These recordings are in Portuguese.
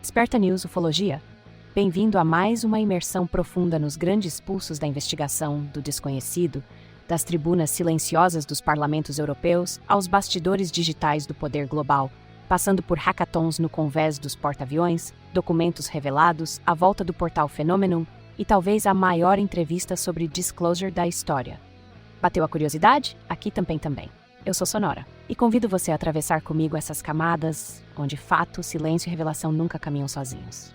Desperta News Ufologia. Bem-vindo a mais uma imersão profunda nos grandes pulsos da investigação do desconhecido, das tribunas silenciosas dos parlamentos europeus aos bastidores digitais do poder global, passando por hackathons no convés dos porta-aviões, documentos revelados, a volta do portal Phenomenon e talvez a maior entrevista sobre disclosure da história. Bateu a curiosidade? Aqui também. Eu sou Sonora e convido você a atravessar comigo essas camadas onde fato, silêncio e revelação nunca caminham sozinhos.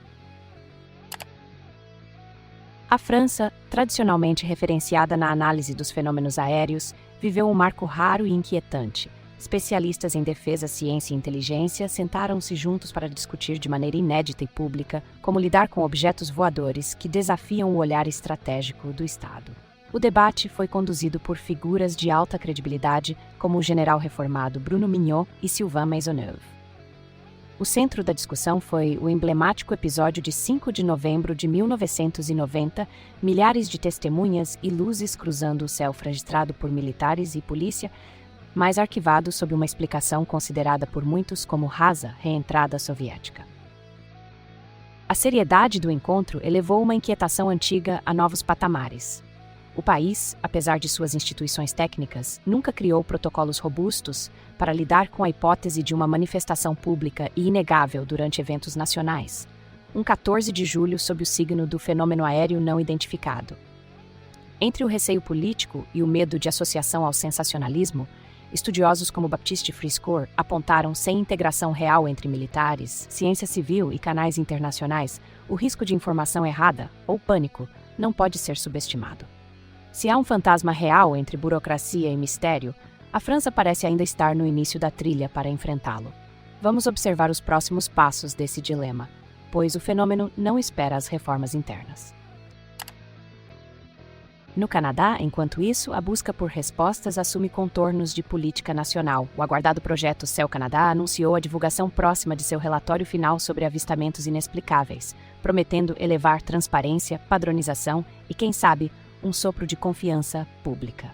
A França, tradicionalmente referenciada na análise dos fenômenos aéreos, viveu um marco raro e inquietante. Especialistas em defesa, ciência e inteligência sentaram-se juntos para discutir de maneira inédita e pública como lidar com objetos voadores que desafiam o olhar estratégico do Estado. O debate foi conduzido por figuras de alta credibilidade como o general reformado Bruno Mignot e Sylvain Maisonneuve. O centro da discussão foi o emblemático episódio de 5 de novembro de 1990, milhares de testemunhas e luzes cruzando o céu registrado por militares e polícia, mas arquivado sob uma explicação considerada por muitos como rasa reentrada soviética. A seriedade do encontro elevou uma inquietação antiga a novos patamares. O país, apesar de suas instituições técnicas, nunca criou protocolos robustos para lidar com a hipótese de uma manifestação pública e inegável durante eventos nacionais. Um 14 de julho sob o signo do fenômeno aéreo não identificado. Entre o receio político e o medo de associação ao sensacionalismo, estudiosos como Baptiste Friscourt apontaram sem integração real entre militares, ciência civil e canais internacionais, o risco de informação errada, ou pânico, não pode ser subestimado. Se há um fantasma real entre burocracia e mistério, a França parece ainda estar no início da trilha para enfrentá-lo. Vamos observar os próximos passos desse dilema, pois o fenômeno não espera as reformas internas. No Canadá, enquanto isso, a busca por respostas assume contornos de política nacional. O aguardado projeto Céu Canadá anunciou a divulgação próxima de seu relatório final sobre avistamentos inexplicáveis, prometendo elevar transparência, padronização e, quem sabe, um sopro de confiança pública.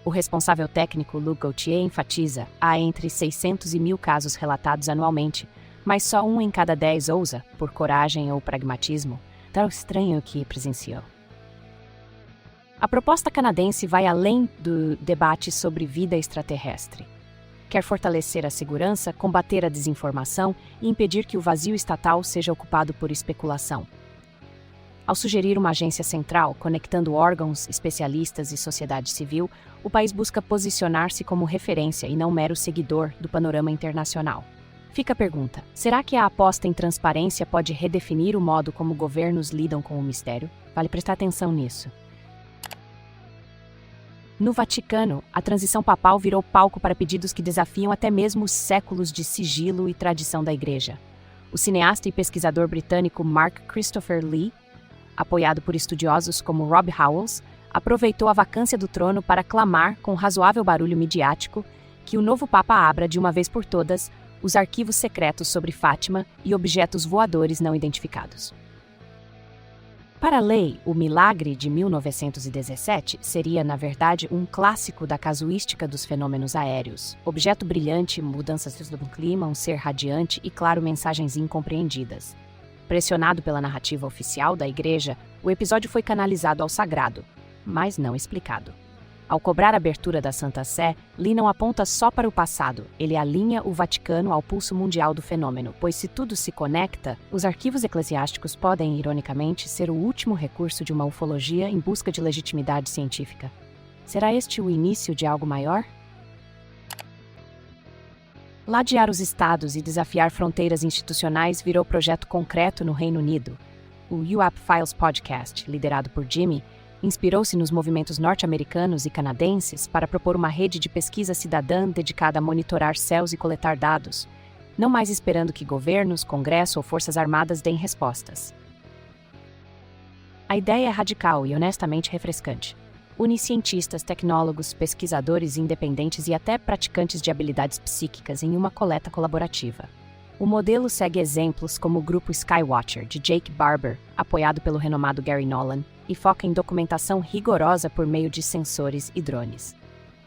O responsável técnico Luc Gauthier enfatiza: há entre 600 e 1.000 casos relatados anualmente, mas só 1 em cada 10 ousa, por coragem ou pragmatismo, dar o estranho que presenciou. A proposta canadense vai além do debate sobre vida extraterrestre. Quer fortalecer a segurança, combater a desinformação e impedir que o vazio estatal seja ocupado por especulação. Ao sugerir uma agência central, conectando órgãos, especialistas e sociedade civil, o país busca posicionar-se como referência e não mero seguidor do panorama internacional. Fica a pergunta: será que a aposta em transparência pode redefinir o modo como governos lidam com o mistério? Vale prestar atenção nisso. No Vaticano, a transição papal virou palco para pedidos que desafiam até mesmo os séculos de sigilo e tradição da Igreja. O cineasta e pesquisador britânico Mark Christopher Lee, apoiado por estudiosos como Rob Howells, aproveitou a vacância do trono para clamar, com razoável barulho midiático, que o novo Papa abra de uma vez por todas os arquivos secretos sobre Fátima e objetos voadores não identificados. Para Lee, o milagre de 1917 seria, na verdade, um clássico da casuística dos fenômenos aéreos. Objeto brilhante, mudanças do clima, um ser radiante e, claro, mensagens incompreendidas. Pressionado pela narrativa oficial da Igreja, o episódio foi canalizado ao sagrado, mas não explicado. Ao cobrar a abertura da Santa Sé, Lee não aponta só para o passado, ele alinha o Vaticano ao pulso mundial do fenômeno, pois se tudo se conecta, os arquivos eclesiásticos podem, ironicamente, ser o último recurso de uma ufologia em busca de legitimidade científica. Será este o início de algo maior? Ladear os estados e desafiar fronteiras institucionais virou projeto concreto no Reino Unido. O UAP Files Podcast, liderado por Jimmy, inspirou-se nos movimentos norte-americanos e canadenses para propor uma rede de pesquisa cidadã dedicada a monitorar céus e coletar dados, não mais esperando que governos, Congresso ou Forças Armadas deem respostas. A ideia é radical e honestamente refrescante. Une cientistas, tecnólogos, pesquisadores independentes e até praticantes de habilidades psíquicas em uma coleta colaborativa. O modelo segue exemplos como o grupo Skywatcher, de Jake Barber, apoiado pelo renomado Gary Nolan, e foca em documentação rigorosa por meio de sensores e drones.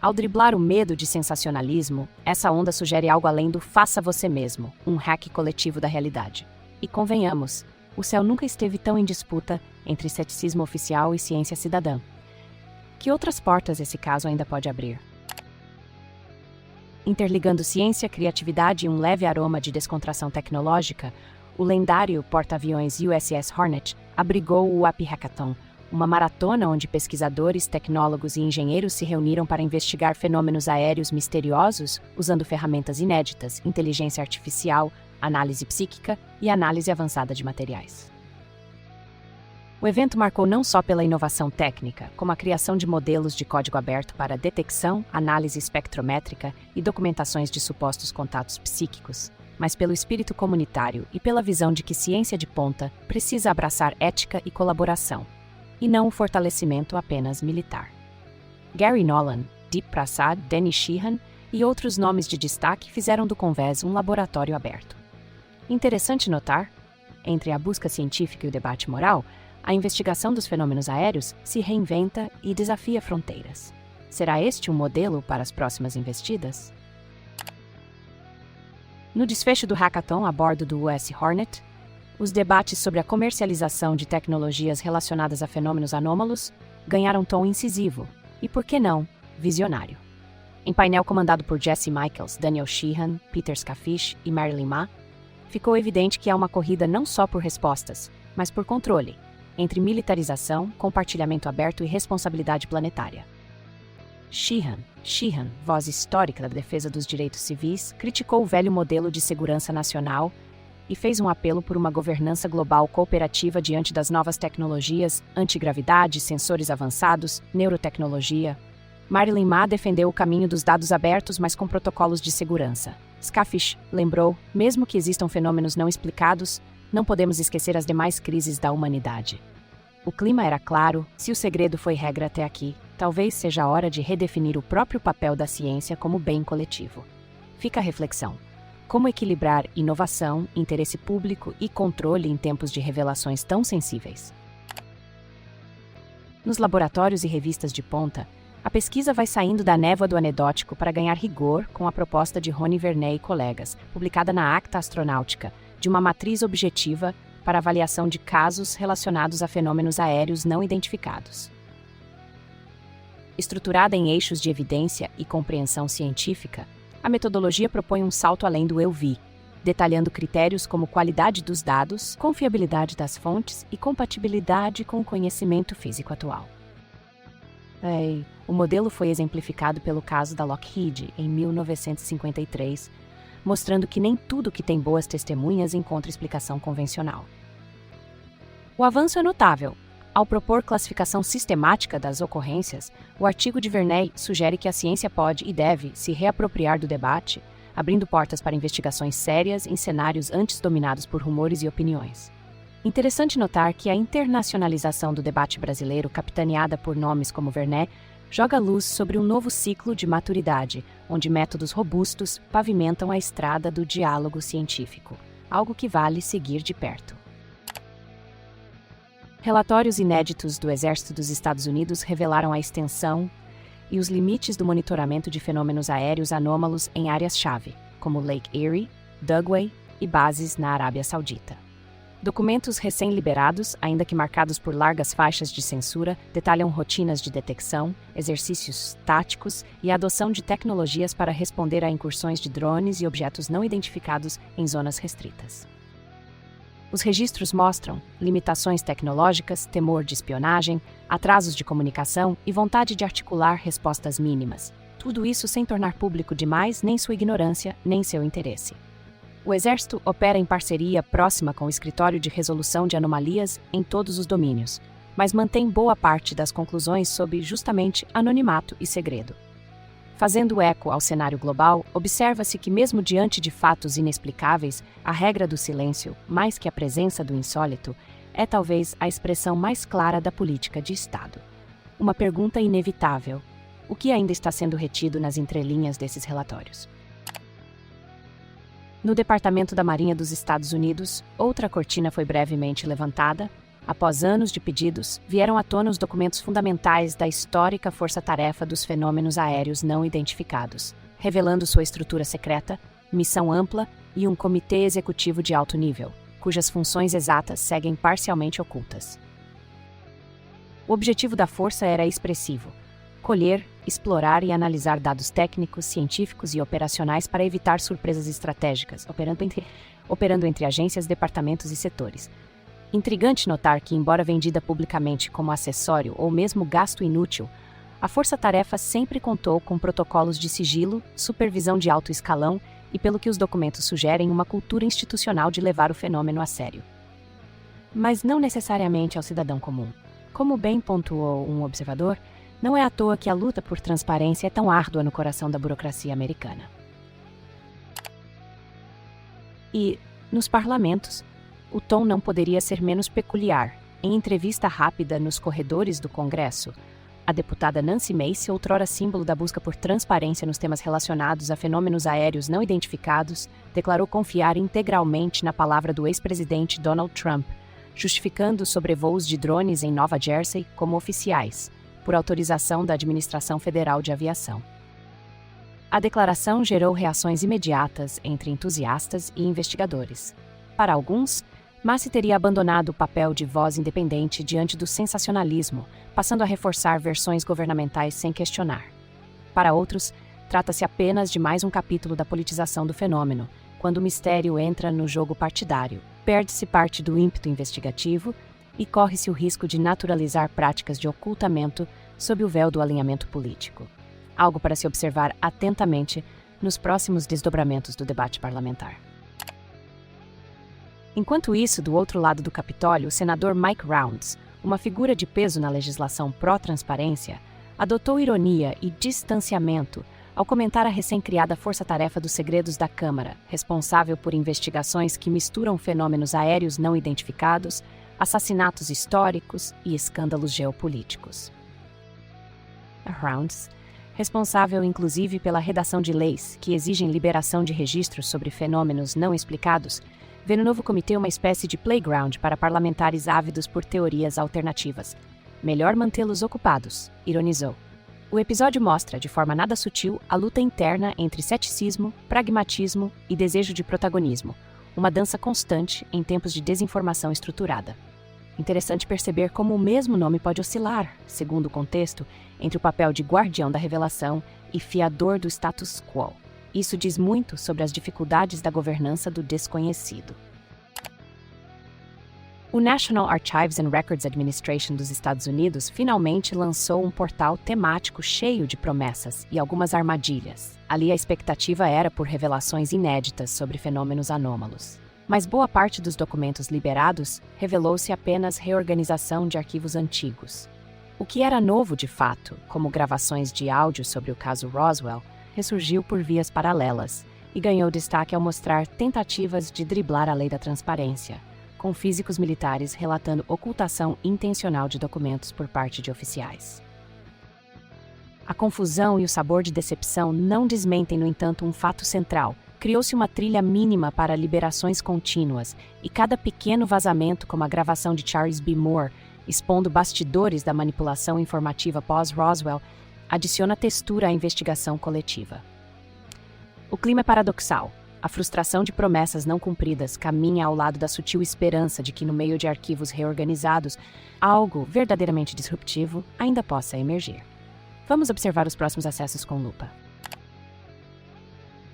Ao driblar o medo de sensacionalismo, essa onda sugere algo além do faça você mesmo, um hack coletivo da realidade. E convenhamos, o céu nunca esteve tão em disputa entre ceticismo oficial e ciência cidadã. Que outras portas esse caso ainda pode abrir? Interligando ciência, criatividade e um leve aroma de descontração tecnológica, o lendário porta-aviões USS Hornet abrigou o UAP Hackathon, uma maratona onde pesquisadores, tecnólogos e engenheiros se reuniram para investigar fenômenos aéreos misteriosos usando ferramentas inéditas, inteligência artificial, análise psíquica e análise avançada de materiais. O evento marcou não só pela inovação técnica, como a criação de modelos de código aberto para detecção, análise espectrométrica e documentações de supostos contatos psíquicos, mas pelo espírito comunitário e pela visão de que ciência de ponta precisa abraçar ética e colaboração, e não o fortalecimento apenas militar. Gary Nolan, Deep Prasad, Dennis Sheehan e outros nomes de destaque fizeram do Convés um laboratório aberto. Interessante notar, entre a busca científica e o debate moral, a investigação dos fenômenos aéreos se reinventa e desafia fronteiras. Será este um modelo para as próximas investidas? No desfecho do hackathon a bordo do US Hornet, os debates sobre a comercialização de tecnologias relacionadas a fenômenos anômalos ganharam tom incisivo e, por que não, visionário. Em painel comandado por Jesse Michaels, Daniel Sheehan, Peter Skafish e Marilyn Ma, ficou evidente que há uma corrida não só por respostas, mas por controle, entre militarização, compartilhamento aberto e responsabilidade planetária. Sheehan, voz histórica da defesa dos direitos civis, criticou o velho modelo de segurança nacional e fez um apelo por uma governança global cooperativa diante das novas tecnologias, antigravidade, sensores avançados, neurotecnologia. Marilyn Ma defendeu o caminho dos dados abertos, mas com protocolos de segurança. Skafish lembrou, mesmo que existam fenômenos não explicados, não podemos esquecer as demais crises da humanidade. O clima era claro, se o segredo foi regra até aqui, talvez seja a hora de redefinir o próprio papel da ciência como bem coletivo. Fica a reflexão. Como equilibrar inovação, interesse público e controle em tempos de revelações tão sensíveis? Nos laboratórios e revistas de ponta, a pesquisa vai saindo da névoa do anedótico para ganhar rigor com a proposta de Rony Vernet e colegas, publicada na Acta Astronáutica, de uma matriz objetiva para avaliação de casos relacionados a fenômenos aéreos não identificados. Estruturada em eixos de evidência e compreensão científica, a metodologia propõe um salto além do eu vi, detalhando critérios como qualidade dos dados, confiabilidade das fontes e compatibilidade com o conhecimento físico atual. O modelo foi exemplificado pelo caso da Lockheed, em 1953, mostrando que nem tudo que tem boas testemunhas encontra explicação convencional. O avanço é notável. Ao propor classificação sistemática das ocorrências, o artigo de Vernet sugere que a ciência pode e deve se reapropriar do debate, abrindo portas para investigações sérias em cenários antes dominados por rumores e opiniões. Interessante notar que a internacionalização do debate brasileiro, capitaneada por nomes como Vernet, joga luz sobre um novo ciclo de maturidade, onde métodos robustos pavimentam a estrada do diálogo científico, algo que vale seguir de perto. Relatórios inéditos do Exército dos Estados Unidos revelaram a extensão e os limites do monitoramento de fenômenos aéreos anômalos em áreas-chave, como Lake Erie, Dugway e bases na Arábia Saudita. Documentos recém-liberados, ainda que marcados por largas faixas de censura, detalham rotinas de detecção, exercícios táticos e a adoção de tecnologias para responder a incursões de drones e objetos não identificados em zonas restritas. Os registros mostram limitações tecnológicas, temor de espionagem, atrasos de comunicação e vontade de articular respostas mínimas. Tudo isso sem tornar público demais nem sua ignorância, nem seu interesse. O Exército opera em parceria próxima com o Escritório de Resolução de Anomalias em todos os domínios, mas mantém boa parte das conclusões sob justamente anonimato e segredo. Fazendo eco ao cenário global, observa-se que mesmo diante de fatos inexplicáveis, a regra do silêncio, mais que a presença do insólito, é talvez a expressão mais clara da política de Estado. Uma pergunta inevitável: o que ainda está sendo retido nas entrelinhas desses relatórios? No Departamento da Marinha dos Estados Unidos, outra cortina foi brevemente levantada. Após anos de pedidos, vieram à tona os documentos fundamentais da histórica força-tarefa dos fenômenos aéreos não identificados, revelando sua estrutura secreta, missão ampla e um comitê executivo de alto nível. cujas funções exatas seguem parcialmente ocultas. O objetivo da força era expressivo: colher, explorar e analisar dados técnicos, científicos e operacionais para evitar surpresas estratégicas, operando entre agências, departamentos e setores. Intrigante notar que, embora vendida publicamente como acessório ou mesmo gasto inútil, a força-tarefa sempre contou com protocolos de sigilo, supervisão de alto escalão e, pelo que os documentos sugerem, uma cultura institucional de levar o fenômeno a sério. Mas não necessariamente ao cidadão comum. Como bem pontuou um observador, não é à toa que a luta por transparência é tão árdua no coração da burocracia americana. E, nos parlamentos, o tom não poderia ser menos peculiar. Em entrevista rápida nos corredores do Congresso, a deputada Nancy Mace, outrora símbolo da busca por transparência nos temas relacionados a fenômenos aéreos não identificados, declarou confiar integralmente na palavra do ex-presidente Donald Trump, justificando sobrevoos de drones em Nova Jersey como oficiais, por autorização da Administração Federal de Aviação. A declaração gerou reações imediatas entre entusiastas e investigadores. Para alguns, Mace teria abandonado o papel de voz independente diante do sensacionalismo, passando a reforçar versões governamentais sem questionar. Para outros, trata-se apenas de mais um capítulo da politização do fenômeno, quando o mistério entra no jogo partidário, perde-se parte do ímpeto investigativo e corre-se o risco de naturalizar práticas de ocultamento sob o véu do alinhamento político. Algo para se observar atentamente nos próximos desdobramentos do debate parlamentar. Enquanto isso, do outro lado do Capitólio, o senador Mike Rounds, uma figura de peso na legislação pró-transparência, adotou ironia e distanciamento ao comentar a recém-criada Força-Tarefa dos Segredos da Câmara, responsável por investigações que misturam fenômenos aéreos não identificados, assassinatos históricos e escândalos geopolíticos. Rounds, responsável inclusive pela redação de leis que exigem liberação de registros sobre fenômenos não explicados, vê no novo comitê uma espécie de playground para parlamentares ávidos por teorias alternativas. Melhor mantê-los ocupados, ironizou. O episódio mostra, de forma nada sutil, a luta interna entre ceticismo, pragmatismo e desejo de protagonismo, uma dança constante em tempos de desinformação estruturada. Interessante perceber como o mesmo nome pode oscilar, segundo o contexto, entre o papel de guardião da revelação e fiador do status quo. Isso diz muito sobre as dificuldades da governança do desconhecido. O National Archives and Records Administration dos Estados Unidos finalmente lançou um portal temático cheio de promessas e algumas armadilhas. Ali a expectativa era por revelações inéditas sobre fenômenos anômalos. Mas boa parte dos documentos liberados revelou-se apenas reorganização de arquivos antigos. O que era novo de fato, como gravações de áudio sobre o caso Roswell, ressurgiu por vias paralelas e ganhou destaque ao mostrar tentativas de driblar a lei da transparência, com físicos militares relatando ocultação intencional de documentos por parte de oficiais. A confusão e o sabor de decepção não desmentem, no entanto, um fato central. Criou-se uma trilha mínima para liberações contínuas, e cada pequeno vazamento, como a gravação de Charles B. Moore, expondo bastidores da manipulação informativa pós-Roswell, adiciona textura à investigação coletiva. O clima é paradoxal. A frustração de promessas não cumpridas caminha ao lado da sutil esperança de que, no meio de arquivos reorganizados, algo verdadeiramente disruptivo ainda possa emergir. Vamos observar os próximos acessos com lupa.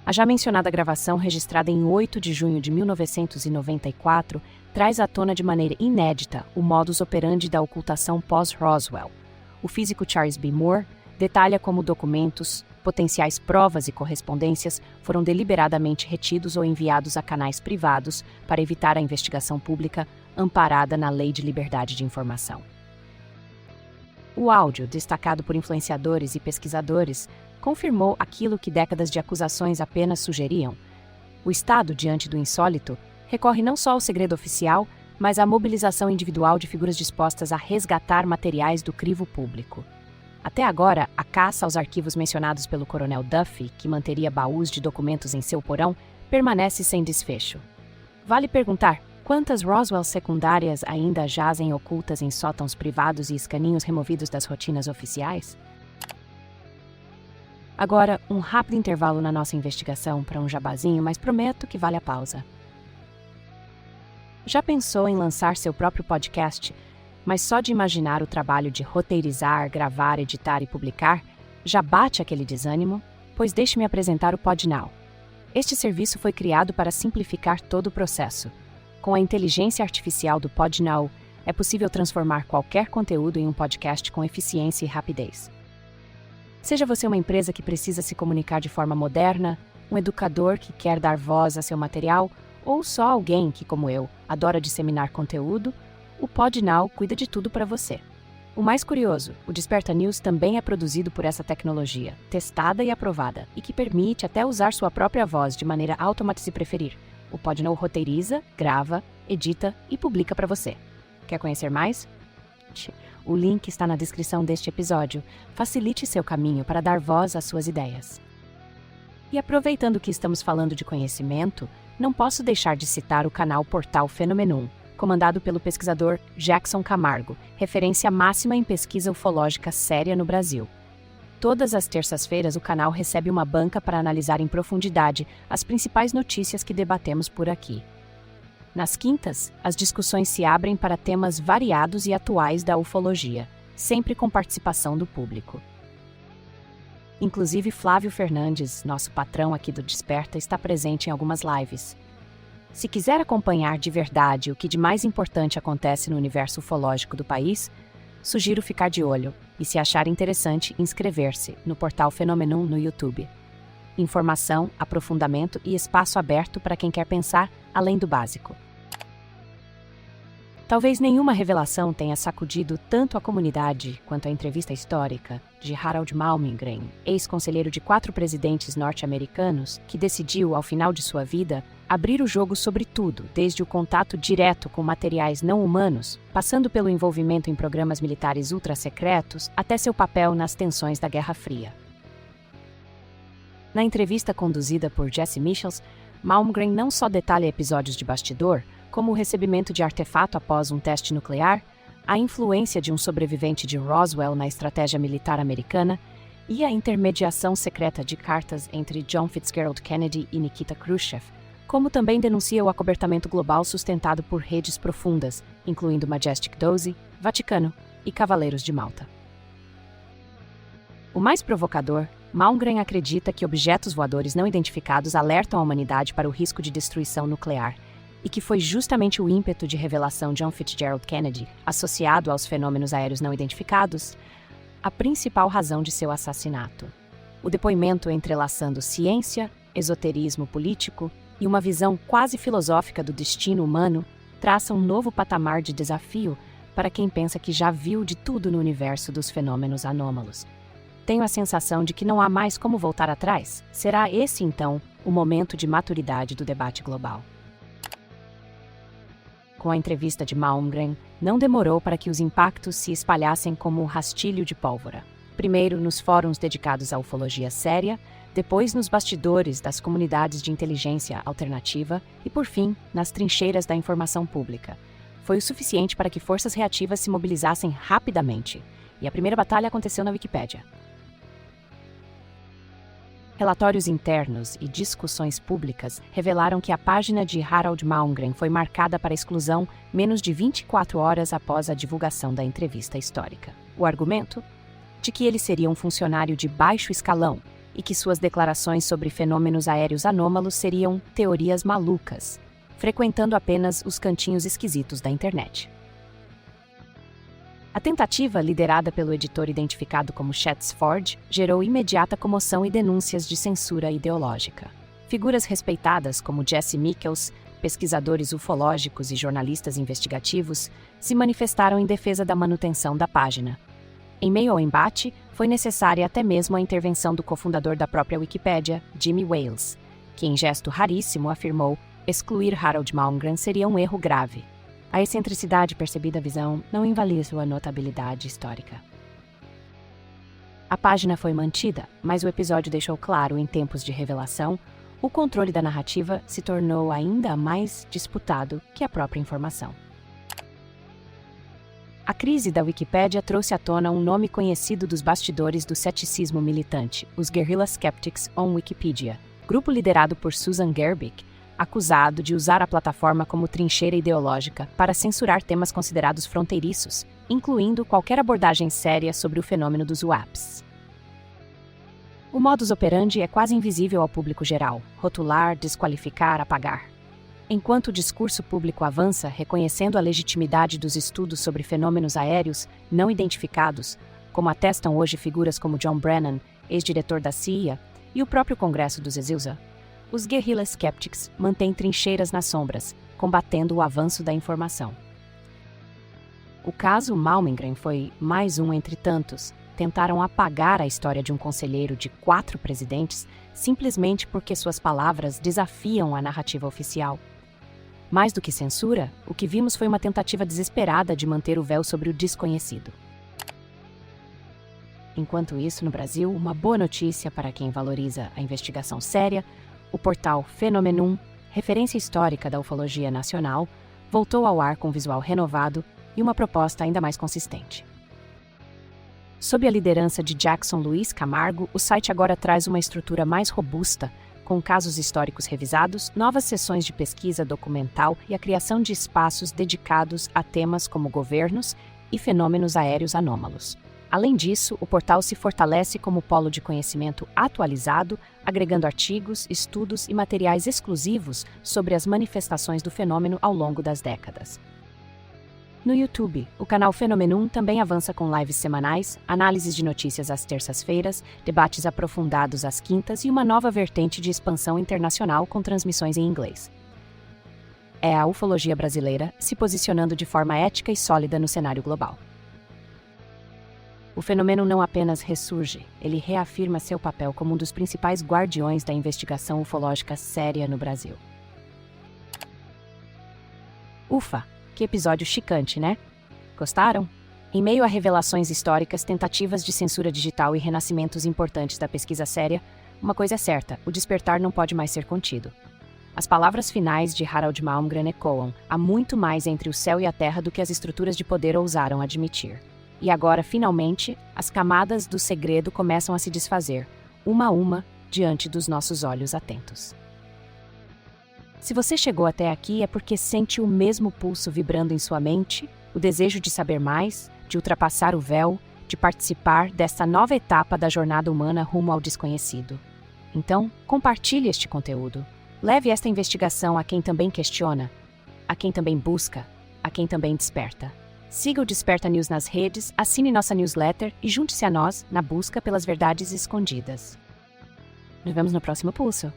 A já mencionada gravação, registrada em 8 de junho de 1994, traz à tona de maneira inédita o modus operandi da ocultação pós-Roswell. O físico Charles B. Moore detalha como documentos, potenciais provas e correspondências foram deliberadamente retidos ou enviados a canais privados para evitar a investigação pública amparada na Lei de Liberdade de Informação. O áudio, destacado por influenciadores e pesquisadores, confirmou aquilo que décadas de acusações apenas sugeriam. O Estado, diante do insólito, recorre não só ao segredo oficial, mas à mobilização individual de figuras dispostas a resgatar materiais do crivo público. Até agora, a caça aos arquivos mencionados pelo coronel Duffy, que manteria baús de documentos em seu porão, permanece sem desfecho. Vale perguntar, quantas Roswell secundárias ainda jazem ocultas em sótãos privados e escaninhos removidos das rotinas oficiais? Agora, um rápido intervalo na nossa investigação para um jabazinho, mas prometo que vale a pausa. Já pensou em lançar seu próprio podcast? Mas só de imaginar o trabalho de roteirizar, gravar, editar e publicar, já bate aquele desânimo? Pois deixe-me apresentar o PodNow. Este serviço foi criado para simplificar todo o processo. Com a inteligência artificial do PodNow, é possível transformar qualquer conteúdo em um podcast com eficiência e rapidez. Seja você uma empresa que precisa se comunicar de forma moderna, um educador que quer dar voz a seu material, ou só alguém que, como eu, adora disseminar conteúdo, o PodNow cuida de tudo para você. O mais curioso, o Desperta News também é produzido por essa tecnologia, testada e aprovada, e que permite até usar sua própria voz de maneira automática se preferir. O PodNow roteiriza, grava, edita e publica para você. Quer conhecer mais? O link está na descrição deste episódio. Facilite seu caminho para dar voz às suas ideias. E aproveitando que estamos falando de conhecimento, não posso deixar de citar o canal Portal Fenomenum, comandado pelo pesquisador Jackson Camargo, referência máxima em pesquisa ufológica séria no Brasil. Todas as terças-feiras o canal recebe uma banca para analisar em profundidade as principais notícias que debatemos por aqui. Nas quintas, as discussões se abrem para temas variados e atuais da ufologia, sempre com participação do público. Inclusive Flávio Fernandes, nosso patrão aqui do Desperta, está presente em algumas lives. Se quiser acompanhar de verdade o que de mais importante acontece no universo ufológico do país, sugiro ficar de olho e, se achar interessante, inscrever-se no Portal Fenomenum no YouTube. Informação, aprofundamento e espaço aberto para quem quer pensar além do básico. Talvez nenhuma revelação tenha sacudido tanto a comunidade quanto a entrevista histórica de Harold Malmgren, ex-conselheiro de 4 presidentes norte-americanos, que decidiu, ao final de sua vida, abrir o jogo sobre tudo, desde o contato direto com materiais não humanos, passando pelo envolvimento em programas militares ultra-secretos, até seu papel nas tensões da Guerra Fria. Na entrevista conduzida por Jesse Michels, Malmgren não só detalha episódios de bastidor, como o recebimento de artefato após um teste nuclear, a influência de um sobrevivente de Roswell na estratégia militar americana e a intermediação secreta de cartas entre John Fitzgerald Kennedy e Nikita Khrushchev, como também denuncia o acobertamento global sustentado por redes profundas, incluindo Majestic 12, Vaticano e Cavaleiros de Malta. O mais provocador, Malmgren acredita que objetos voadores não identificados alertam a humanidade para o risco de destruição nuclear, e que foi justamente o ímpeto de revelação John Fitzgerald Kennedy, associado aos fenômenos aéreos não identificados, a principal razão de seu assassinato. O depoimento entrelaçando ciência, esoterismo político e uma visão quase filosófica do destino humano traça um novo patamar de desafio para quem pensa que já viu de tudo no universo dos fenômenos anômalos. Tenho a sensação de que não há mais como voltar atrás. Será esse, então, o momento de maturidade do debate global? Com a entrevista de Malmgren, não demorou para que os impactos se espalhassem como um rastilho de pólvora. Primeiro nos fóruns dedicados à ufologia séria, depois nos bastidores das comunidades de inteligência alternativa e, por fim, nas trincheiras da informação pública. Foi o suficiente para que forças reativas se mobilizassem rapidamente, e a primeira batalha aconteceu na Wikipédia. Relatórios internos e discussões públicas revelaram que a página de Harold Malmgren foi marcada para exclusão menos de 24 horas após a divulgação da entrevista histórica. O argumento? De que ele seria um funcionário de baixo escalão e que suas declarações sobre fenômenos aéreos anômalos seriam teorias malucas, frequentando apenas os cantinhos esquisitos da internet. A tentativa, liderada pelo editor identificado como Chet Ford, gerou imediata comoção e denúncias de censura ideológica. Figuras respeitadas como Jesse Michels, pesquisadores ufológicos e jornalistas investigativos, se manifestaram em defesa da manutenção da página. Em meio ao embate, foi necessária até mesmo a intervenção do cofundador da própria Wikipédia, Jimmy Wales, que em gesto raríssimo afirmou excluir Harold Malmgren seria um erro grave. A excentricidade percebida à visão não invalida sua notabilidade histórica. A página foi mantida, mas o episódio deixou claro, em tempos de revelação, o controle da narrativa se tornou ainda mais disputado que a própria informação. A crise da Wikipédia trouxe à tona um nome conhecido dos bastidores do ceticismo militante, os Guerrilla Skeptics on Wikipedia, grupo liderado por Susan Gerbic, acusado de usar a plataforma como trincheira ideológica para censurar temas considerados fronteiriços, incluindo qualquer abordagem séria sobre o fenômeno dos WAPs. O modus operandi é quase invisível ao público geral: rotular, desqualificar, apagar. Enquanto o discurso público avança, reconhecendo a legitimidade dos estudos sobre fenômenos aéreos não identificados, como atestam hoje figuras como John Brennan, ex-diretor da CIA, e o próprio Congresso dos ESUSA, os guerrilla skeptics mantêm trincheiras nas sombras, combatendo o avanço da informação. O caso Malmgren foi mais um entre tantos. Tentaram apagar a história de um conselheiro de 4 presidentes simplesmente porque suas palavras desafiam a narrativa oficial. Mais do que censura, o que vimos foi uma tentativa desesperada de manter o véu sobre o desconhecido. Enquanto isso, no Brasil, uma boa notícia para quem valoriza a investigação séria: o portal Fenomenum, referência histórica da ufologia nacional, voltou ao ar com um visual renovado e uma proposta ainda mais consistente. Sob a liderança de Jackson Luiz Camargo, o site agora traz uma estrutura mais robusta, com casos históricos revisados, novas sessões de pesquisa documental e a criação de espaços dedicados a temas como governos e fenômenos aéreos anômalos. Além disso, o portal se fortalece como polo de conhecimento atualizado, agregando artigos, estudos e materiais exclusivos sobre as manifestações do fenômeno ao longo das décadas. No YouTube, o canal Fenomenum também avança com lives semanais, análises de notícias às terças-feiras, debates aprofundados às quintas e uma nova vertente de expansão internacional com transmissões em inglês. É a ufologia brasileira se posicionando de forma ética e sólida no cenário global. O fenômeno não apenas ressurge, ele reafirma seu papel como um dos principais guardiões da investigação ufológica séria no Brasil. Ufa! Que episódio chicante, né? Gostaram? Em meio a revelações históricas, tentativas de censura digital e renascimentos importantes da pesquisa séria, uma coisa é certa: o despertar não pode mais ser contido. As palavras finais de Harold Malmgren ecoam: há muito mais entre o céu e a terra do que as estruturas de poder ousaram admitir. E agora, finalmente, as camadas do segredo começam a se desfazer, uma a uma, diante dos nossos olhos atentos. Se você chegou até aqui é porque sente o mesmo pulso vibrando em sua mente, o desejo de saber mais, de ultrapassar o véu, de participar desta nova etapa da jornada humana rumo ao desconhecido. Então, compartilhe este conteúdo. Leve esta investigação a quem também questiona, a quem também busca, a quem também desperta. Siga o Desperta News nas redes, assine nossa newsletter e junte-se a nós na busca pelas verdades escondidas. Nos vemos no próximo pulso.